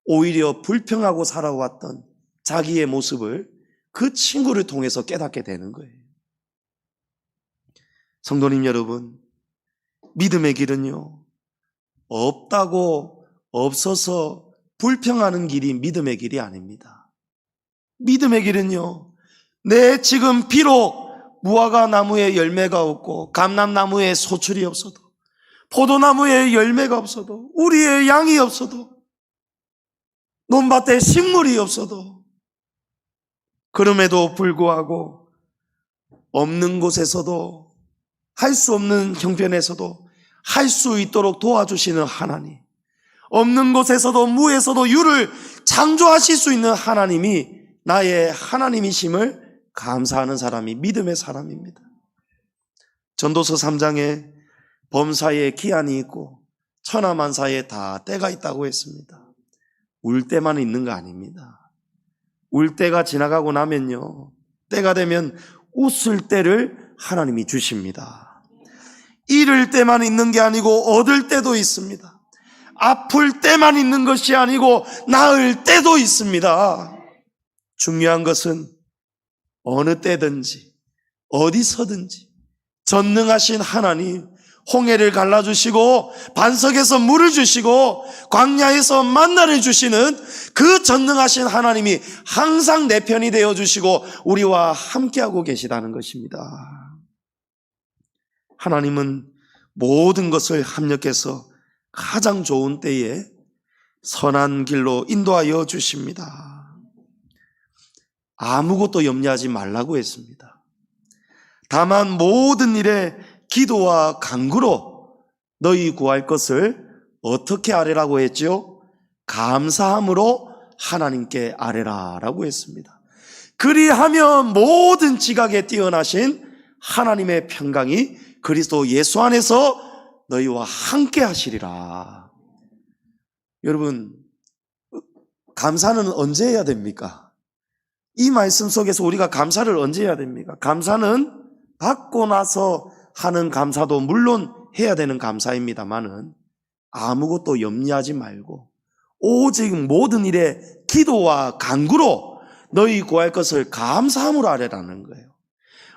오히려 불평하고 살아왔던 자기의 모습을 그 친구를 통해서 깨닫게 되는 거예요. 성도님 여러분, 믿음의 길은요, 없다고 없어서 불평하는 길이 믿음의 길이 아닙니다. 믿음의 길은요, 내 지금 비록 무화과 나무에 열매가 없고 감람나무에 소출이 없어도, 포도나무에 열매가 없어도, 우리의 양이 없어도, 논밭에 식물이 없어도, 그럼에도 불구하고 없는 곳에서도, 할 수 없는 형편에서도 할 수 있도록 도와주시는 하나님, 없는 곳에서도 무에서도 유를 창조하실 수 있는 하나님이 나의 하나님이심을 감사하는 사람이 믿음의 사람입니다. 전도서 3장에 범사에 기한이 있고 천하만사에 다 때가 있다고 했습니다. 울 때만 있는 거 아닙니다. 울 때가 지나가고 나면요, 때가 되면 웃을 때를 하나님이 주십니다. 잃을 때만 있는 게 아니고 얻을 때도 있습니다. 아플 때만 있는 것이 아니고 나을 때도 있습니다. 중요한 것은 어느 때든지 어디서든지 전능하신 하나님, 홍해를 갈라주시고 반석에서 물을 주시고 광야에서 만나를 주시는 그 전능하신 하나님이 항상 내 편이 되어주시고 우리와 함께하고 계시다는 것입니다. 하나님은 모든 것을 합력해서 가장 좋은 때에 선한 길로 인도하여 주십니다. 아무것도 염려하지 말라고 했습니다. 다만 모든 일에 기도와 간구로 너희 구할 것을 어떻게 아뢰라고 했죠? 감사함으로 하나님께 아뢰라라고 했습니다. 그리하면 모든 지각에 뛰어나신 하나님의 평강이 그리스도 예수 안에서 너희와 함께 하시리라. 여러분, 감사는 언제 해야 됩니까? 이 말씀 속에서 우리가 감사를 언제 해야 됩니까? 감사는 받고 나서 하는 감사도 물론 해야 되는 감사입니다만은 아무것도 염려하지 말고 오직 모든 일에 기도와 간구로 너희 구할 것을 감사함으로 아뢰라는 거예요.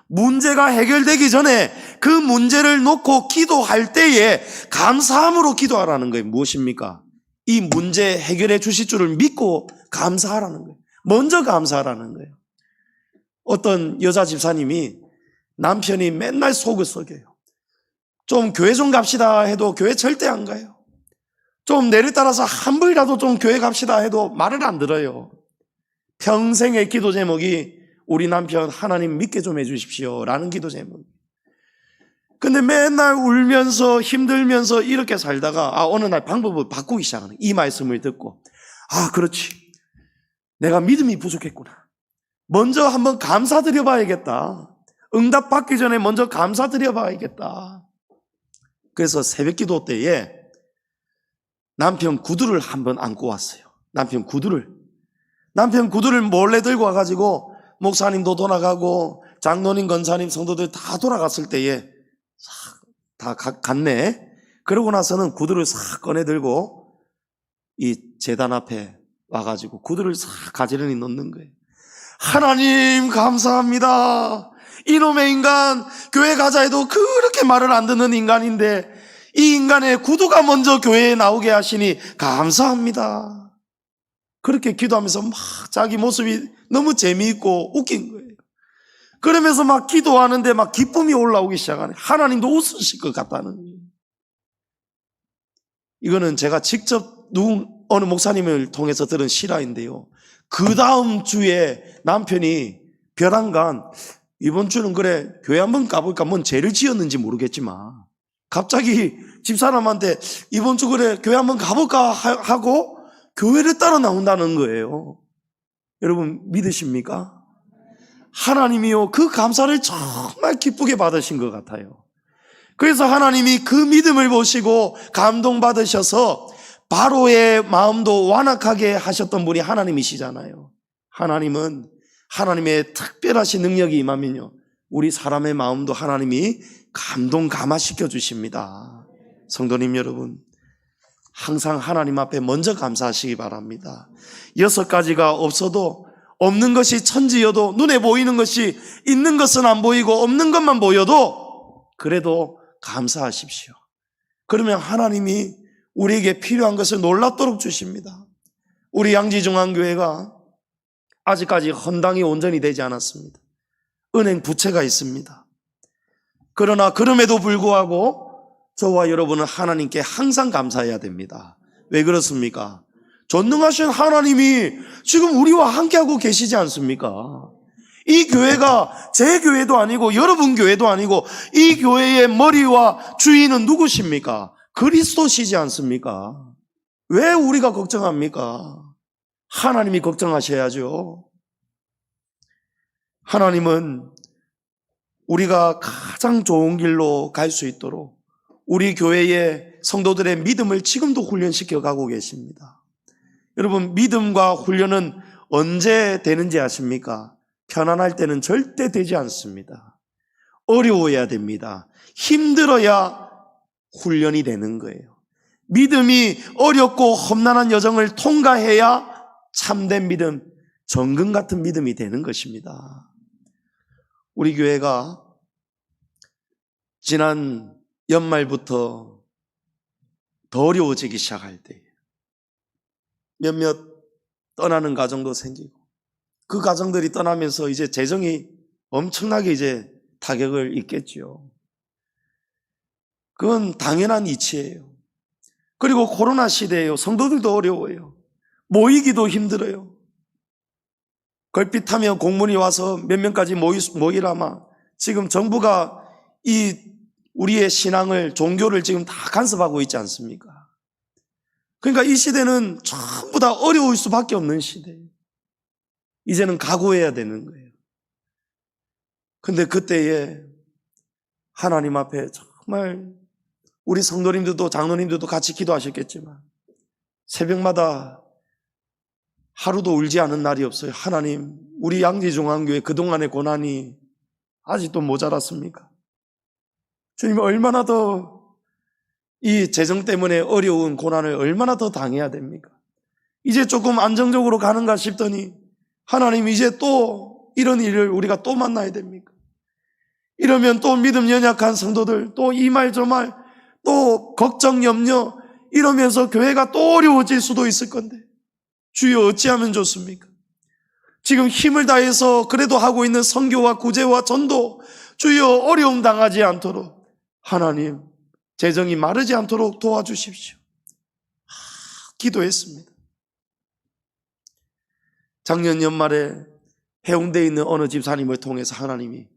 문제가 해결되기 전에 그 문제를 놓고 기도할 때에 감사함으로 기도하라는 거예요. 무엇입니까? 이 문제 해결해 주실 줄을 믿고 감사하라는 거예요. 먼저 감사하라는 거예요. 어떤 여자 집사님이 남편이 맨날 속을 썩여요. 좀 교회 좀 갑시다 해도 교회 절대 안 가요. 좀 내를 따라서 한 번이라도 좀 교회 갑시다 해도 말을 안 들어요. 평생의 기도 제목이 우리 남편 하나님 믿게 좀 해주십시오 라는 기도 제목. 근데 맨날 울면서 힘들면서 이렇게 살다가 어느 날 방법을 바꾸기 시작하는, 이 말씀을 듣고 그렇지, 내가 믿음이 부족했구나, 먼저 한번 감사드려 봐야겠다, 응답 받기 전에 먼저 감사드려 봐야겠다. 그래서 새벽 기도 때에 남편 구두를 한번 안고 왔어요. 남편 구두를 몰래 들고 와가지고 목사님도 돌아가고 장로님, 권사님, 성도들 다 돌아갔을 때에 다 갔네. 그러고 나서는 구두를 싹 꺼내 들고 이 제단 앞에 와가지고 구두를 싹 가지런히 놓는 거예요. 하나님 감사합니다. 이놈의 인간, 교회 가자 해도 그렇게 말을 안 듣는 인간인데 이 인간의 구두가 먼저 교회에 나오게 하시니 감사합니다. 그렇게 기도하면서 막 자기 모습이 너무 재미있고 웃긴 거예요. 그러면서 막 기도하는데 막 기쁨이 올라오기 시작하네. 하나님도 웃으실 것 같다는 거예요. 이거는 제가 직접 어느 목사님을 통해서 들은 실화인데요. 그 다음 주에 남편이 벼랑간, 이번 주는 그래 교회 한번 가볼까, 뭔 죄를 지었는지 모르겠지만 갑자기 집사람한테 이번 주 그래 교회 한번 가볼까 하고 교회를 따라 나온다는 거예요. 여러분 믿으십니까? 하나님이요, 그 감사를 정말 기쁘게 받으신 것 같아요. 그래서 하나님이 그 믿음을 보시고 감동받으셔서 바로의 마음도 완악하게 하셨던 분이 하나님이시잖아요. 하나님은 하나님의 특별하신 능력이 임하면요, 우리 사람의 마음도 하나님이 감동 감화시켜 주십니다. 성도님 여러분, 항상 하나님 앞에 먼저 감사하시기 바랍니다. 6가지가 없어도, 없는 것이 천지여도, 눈에 보이는 것이 있는 것은 안 보이고 없는 것만 보여도 그래도 감사하십시오. 그러면 하나님이 우리에게 필요한 것을 놀랍도록 주십니다. 우리 양지중앙교회가 아직까지 헌당이 온전히 되지 않았습니다. 은행 부채가 있습니다. 그러나 그럼에도 불구하고 저와 여러분은 하나님께 항상 감사해야 됩니다. 왜 그렇습니까? 전능하신 하나님이 지금 우리와 함께하고 계시지 않습니까? 이 교회가 제 교회도 아니고 여러분 교회도 아니고 이 교회의 머리와 주인은 누구십니까? 그리스도시지 않습니까? 왜 우리가 걱정합니까? 하나님이 걱정하셔야죠. 하나님은 우리가 가장 좋은 길로 갈 수 있도록 우리 교회의 성도들의 믿음을 지금도 훈련시켜 가고 계십니다. 여러분, 믿음과 훈련은 언제 되는지 아십니까? 편안할 때는 절대 되지 않습니다. 어려워야 됩니다. 힘들어야 훈련이 되는 거예요. 믿음이 어렵고 험난한 여정을 통과해야 참된 믿음, 정금 같은 믿음이 되는 것입니다. 우리 교회가 지난 연말부터 더 어려워지기 시작할 때 몇몇 떠나는 가정도 생기고 그 가정들이 떠나면서 이제 재정이 엄청나게 이제 타격을 입겠지요. 그건 당연한 이치예요. 그리고 코로나 시대예요. 성도들도 어려워요. 모이기도 힘들어요. 걸핏하면 공문이 와서 몇 명까지 모이라마 지금 정부가 이 우리의 신앙을, 종교를 지금 다 간섭하고 있지 않습니까? 그러니까 이 시대는 전부 다 어려울 수밖에 없는 시대예요. 이제는 각오해야 되는 거예요. 근데 그때에 하나님 앞에 정말 우리 성도님들도 장로님들도 같이 기도하셨겠지만 새벽마다 하루도 울지 않은 날이 없어요. 하나님, 우리 양지중앙교회 그동안의 고난이 아직도 모자랐습니까? 주님, 얼마나 더 이 재정 때문에 어려운 고난을 얼마나 더 당해야 됩니까? 이제 조금 안정적으로 가는가 싶더니 하나님, 이제 또 이런 일을 우리가 또 만나야 됩니까? 이러면 또 믿음 연약한 성도들 또 이 말 저 말 또 걱정 염려 이러면서 교회가 또 어려워질 수도 있을 건데 주여 어찌하면 좋습니까? 지금 힘을 다해서 그래도 하고 있는 선교와 구제와 전도 주여 어려움 당하지 않도록 하나님 재정이 마르지 않도록 도와주십시오. 기도했습니다. 작년 연말에 해운대에 있는 어느 집사님을 통해서 하나님이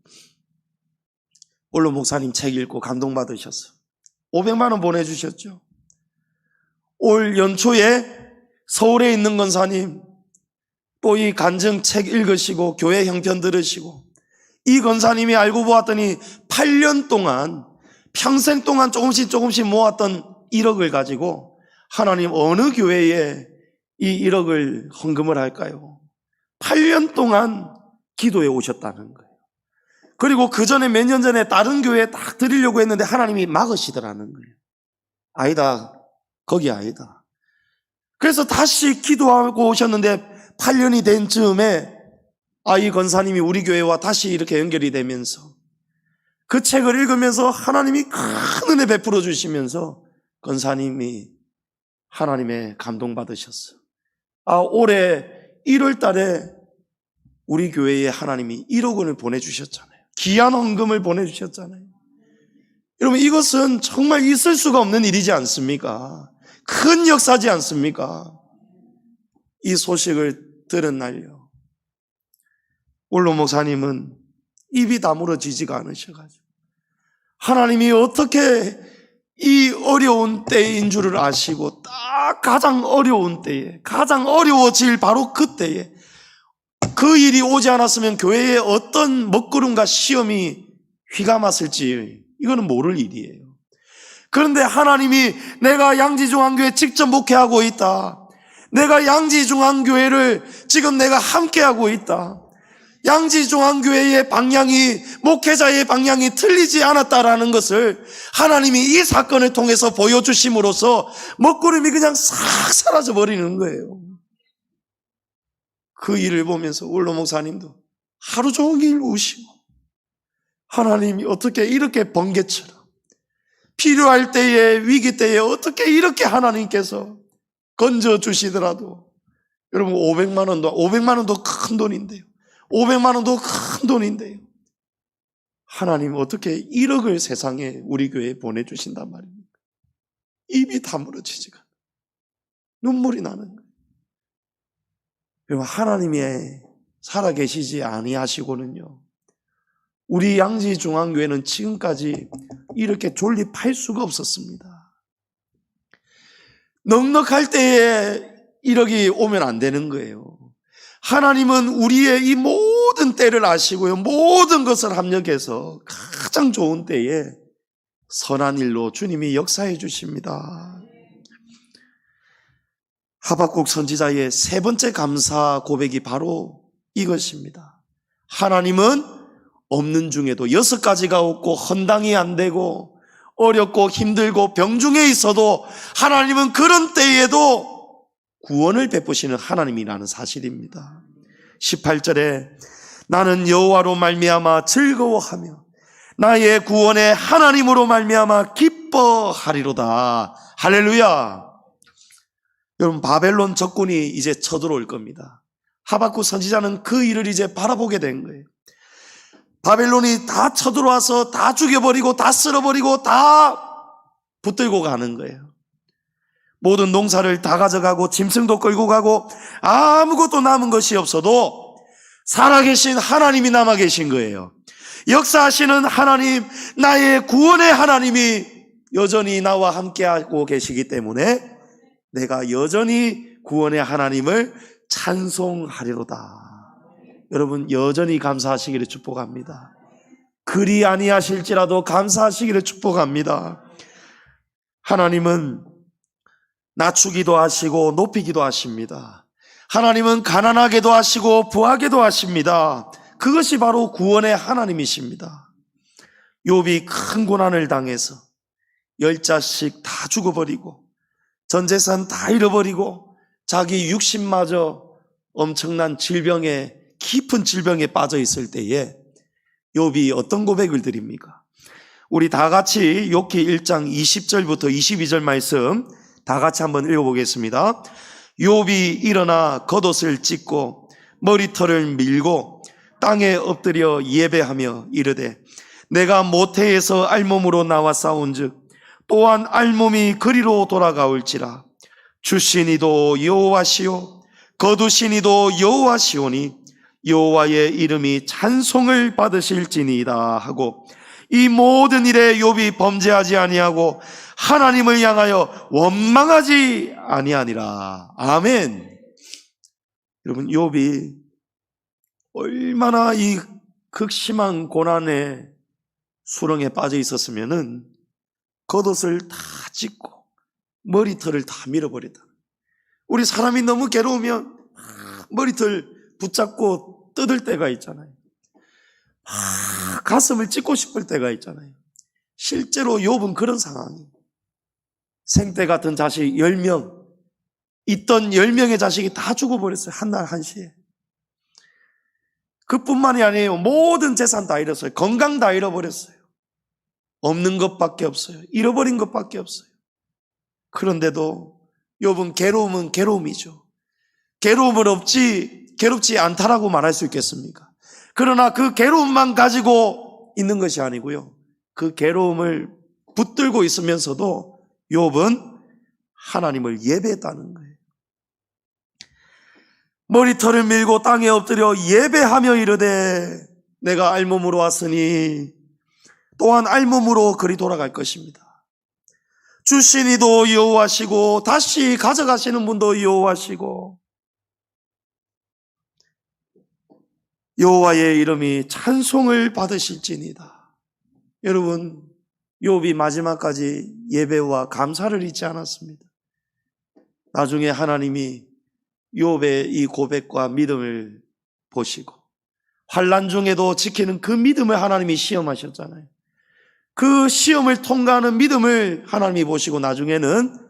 올로 목사님 책 읽고 감동받으셔서 500만 원 보내주셨죠. 올 연초에 서울에 있는 권사님 또 이 간증 책 읽으시고 교회 형편 들으시고 이 권사님이 알고 보았더니 8년 동안 평생 동안 조금씩 모았던 1억을 가지고 하나님 어느 교회에 이 1억을 헌금을 할까요? 8년 동안 기도해 오셨다는 거예요. 그리고 그 전에 몇 년 전에 다른 교회에 딱 드리려고 했는데 하나님이 막으시더라는 거예요. 아니다, 거기 아니다. 그래서 다시 기도하고 오셨는데 8년이 된 즈음에 이 권사님이 우리 교회와 다시 이렇게 연결이 되면서 그 책을 읽으면서 하나님이 큰 은혜 베풀어 주시면서 권사님이 하나님의 감동받으셨어. 올해 1월 달에 우리 교회에 하나님이 1억 원을 보내주셨잖아요. 귀한 헌금을 보내주셨잖아요. 여러분, 이것은 정말 있을 수가 없는 일이지 않습니까? 큰 역사지 않습니까? 이 소식을 들은 날요, 올로 목사님은 입이 다물어지지가 않으셔가지고 하나님이 어떻게 이 어려운 때인 줄을 아시고 딱 가장 어려운 때에, 가장 어려워질 바로 그때에 그 일이 오지 않았으면 교회에 어떤 먹구름과 시험이 휘감았을지 이거는 모를 일이에요. 그런데 하나님이 내가 양지중앙교회 직접 목회하고 있다, 내가 양지중앙교회를 지금 내가 함께하고 있다, 양지중앙교회의 방향이, 목회자의 방향이 틀리지 않았다라는 것을 하나님이 이 사건을 통해서 보여주심으로써 먹구름이 그냥 싹 사라져 버리는 거예요. 그 일을 보면서 울로 목사님도 하루 종일 우시고, 하나님이 어떻게 이렇게 번개처럼 필요할 때에, 위기 때에 어떻게 이렇게 하나님께서 건져주시더라도, 여러분 500만 원도 큰 돈인데요. 500만 원도 큰 돈인데요. 하나님 어떻게 1억을 세상에 우리 교회에 보내주신단 말입니까? 입이 다물어지지가, 눈물이 나는 거예요. 여러분, 하나님이 살아계시지 아니하시고는요, 우리 양지중앙교회는 지금까지 이렇게 존립할 수가 없었습니다. 넉넉할 때에 1억이 오면 안 되는 거예요. 하나님은 우리의 이 모든 때를 아시고요, 모든 것을 합력해서 가장 좋은 때에 선한 일로 주님이 역사해 주십니다. 하박국 선지자의 세 번째 감사 고백이 바로 이것입니다. 하나님은 없는 중에도 6가지가 없고 헌당이 안 되고 어렵고 힘들고 병중에 있어도 하나님은 그런 때에도 구원을 베푸시는 하나님이라는 사실입니다. 18절에 나는 여호와로 말미암아 즐거워하며 나의 구원의 하나님으로 말미암아 기뻐하리로다. 할렐루야. 여러분, 바벨론 적군이 이제 쳐들어올 겁니다. 하박국 선지자는 그 일을 이제 바라보게 된 거예요. 바벨론이 다 쳐들어와서 다 죽여버리고 다 쓸어버리고 다 붙들고 가는 거예요. 모든 농사를 다 가져가고 짐승도 끌고 가고 아무것도 남은 것이 없어도 살아계신 하나님이 남아 계신 거예요. 역사하시는 하나님, 나의 구원의 하나님이 여전히 나와 함께하고 계시기 때문에 내가 여전히 구원의 하나님을 찬송하리로다. 여러분, 여전히 감사하시기를 축복합니다. 그리 아니하실지라도 감사하시기를 축복합니다. 하나님은 낮추기도 하시고 높이기도 하십니다. 하나님은 가난하게도 하시고 부하게도 하십니다. 그것이 바로 구원의 하나님이십니다. 욥이 큰 고난을 당해서 10자씩 다 죽어버리고 전 재산 다 잃어버리고 자기 육신마저 엄청난 질병에, 깊은 질병에 빠져 있을 때에 욥이 어떤 고백을 드립니까? 우리 다 같이 욥기 1장 20절부터 22절 말씀 다 같이 한번 읽어보겠습니다. 욥이 일어나 겉옷을 찢고 머리털을 밀고 땅에 엎드려 예배하며 이르되 내가 모태에서 알몸으로 나와 싸운즉 또한 알몸이 그리로 돌아가올지라. 주시니도 여호와시오 거두시니도 여호와시오니 여호와의 이름이 찬송을 받으실지니이다 하고 이 모든 일에 욥이 범죄하지 아니하고 하나님을 향하여 원망하지 아니하니라. 아멘. 여러분, 욥이 얼마나 이 극심한 고난의 수렁에 빠져 있었으면은 겉옷을 다 찢고 머리털을 다 밀어버리다. 우리 사람이 너무 괴로우면 머리털 붙잡고 뜯을 때가 있잖아요. 가슴을 찢고 싶을 때가 있잖아요. 실제로 욥은 그런 상황이에요. 생떼 같은 자식 10명, 있던 10명의 자식이 다 죽어버렸어요. 한날 한시에. 그뿐만이 아니에요. 모든 재산 다 잃었어요. 건강 다 잃어버렸어요. 없는 것밖에 없어요. 잃어버린 것밖에 없어요. 그런데도 욥은 괴로움은 괴로움이죠. 괴로움은 괴롭지 않다라고 말할 수 있겠습니까? 그러나 그 괴로움만 가지고 있는 것이 아니고요. 그 괴로움을 붙들고 있으면서도 욥은 하나님을 예배했다는 거예요. 머리털을 밀고 땅에 엎드려 예배하며 이르되 내가 알몸으로 왔으니 또한 알몸으로 그리 돌아갈 것입니다. 주신 이도 여호와시고 다시 가져가시는 분도 여호와시고 여호와의 이름이 찬송을 받으실지니이다. 여러분, 욥이 마지막까지 예배와 감사를 잊지 않았습니다. 나중에 하나님이 욥의 이 고백과 믿음을 보시고 환난 중에도 지키는 그 믿음을 하나님이 시험하셨잖아요. 그 시험을 통과하는 믿음을 하나님이 보시고 나중에는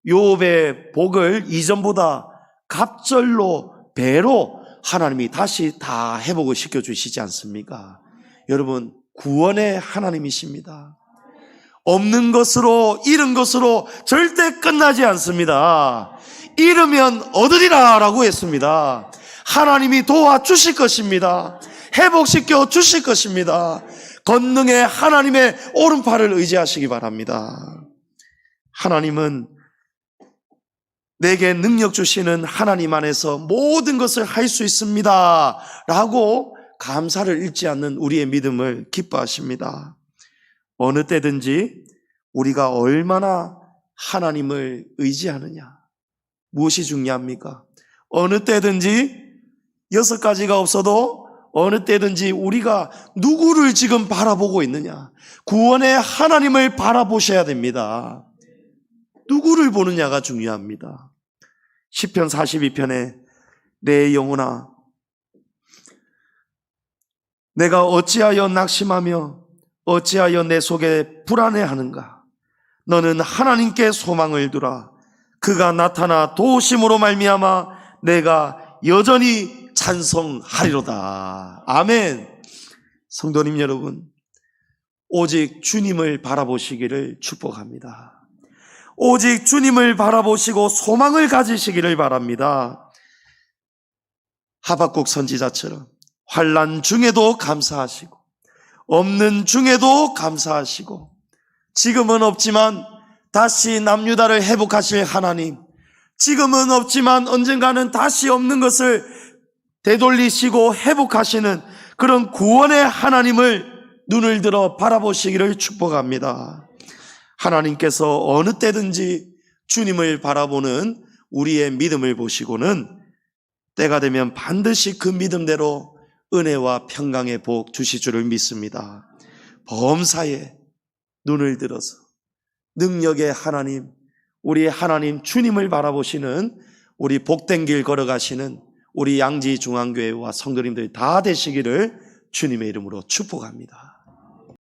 욥의 복을 이전보다 갑절로 배로 하나님이 다시 다 회복을 시켜주시지 않습니까? 여러분, 구원의 하나님이십니다. 없는 것으로, 잃은 것으로 절대 끝나지 않습니다. 잃으면 얻으리라 라고 했습니다. 하나님이 도와주실 것입니다. 회복시켜 주실 것입니다. 권능의 하나님의 오른팔을 의지하시기 바랍니다. 하나님은 내게 능력 주시는 하나님 안에서 모든 것을 할 수 있습니다 라고 감사를 잃지 않는 우리의 믿음을 기뻐하십니다. 어느 때든지 우리가 얼마나 하나님을 의지하느냐, 무엇이 중요합니까? 어느 때든지 6가지가 없어도 어느 때든지 우리가 누구를 지금 바라보고 있느냐, 구원의 하나님을 바라보셔야 됩니다. 누구를 보느냐가 중요합니다. 시편 42편에 내 영혼아 내가 어찌하여 낙심하며 어찌하여 내 속에 불안해하는가. 너는 하나님께 소망을 두라. 그가 나타나 도우심으로 말미암아 내가 여전히 찬송하리로다. 아멘. 성도님 여러분, 오직 주님을 바라보시기를 축복합니다. 오직 주님을 바라보시고 소망을 가지시기를 바랍니다. 하박국 선지자처럼 환난 중에도 감사하시고 없는 중에도 감사하시고 지금은 없지만 다시 남유다를 회복하실 하나님, 지금은 없지만 언젠가는 다시 없는 것을 되돌리시고 회복하시는 그런 구원의 하나님을 눈을 들어 바라보시기를 축복합니다. 하나님께서 어느 때든지 주님을 바라보는 우리의 믿음을 보시고는 때가 되면 반드시 그 믿음대로 은혜와 평강의 복 주실 줄을 믿습니다. 범사에 눈을 들어서 능력의 하나님, 우리 하나님 주님을 바라보시는 우리 복된 길 걸어가시는 우리 양지중앙교회와 성도님들이 다 되시기를 주님의 이름으로 축복합니다.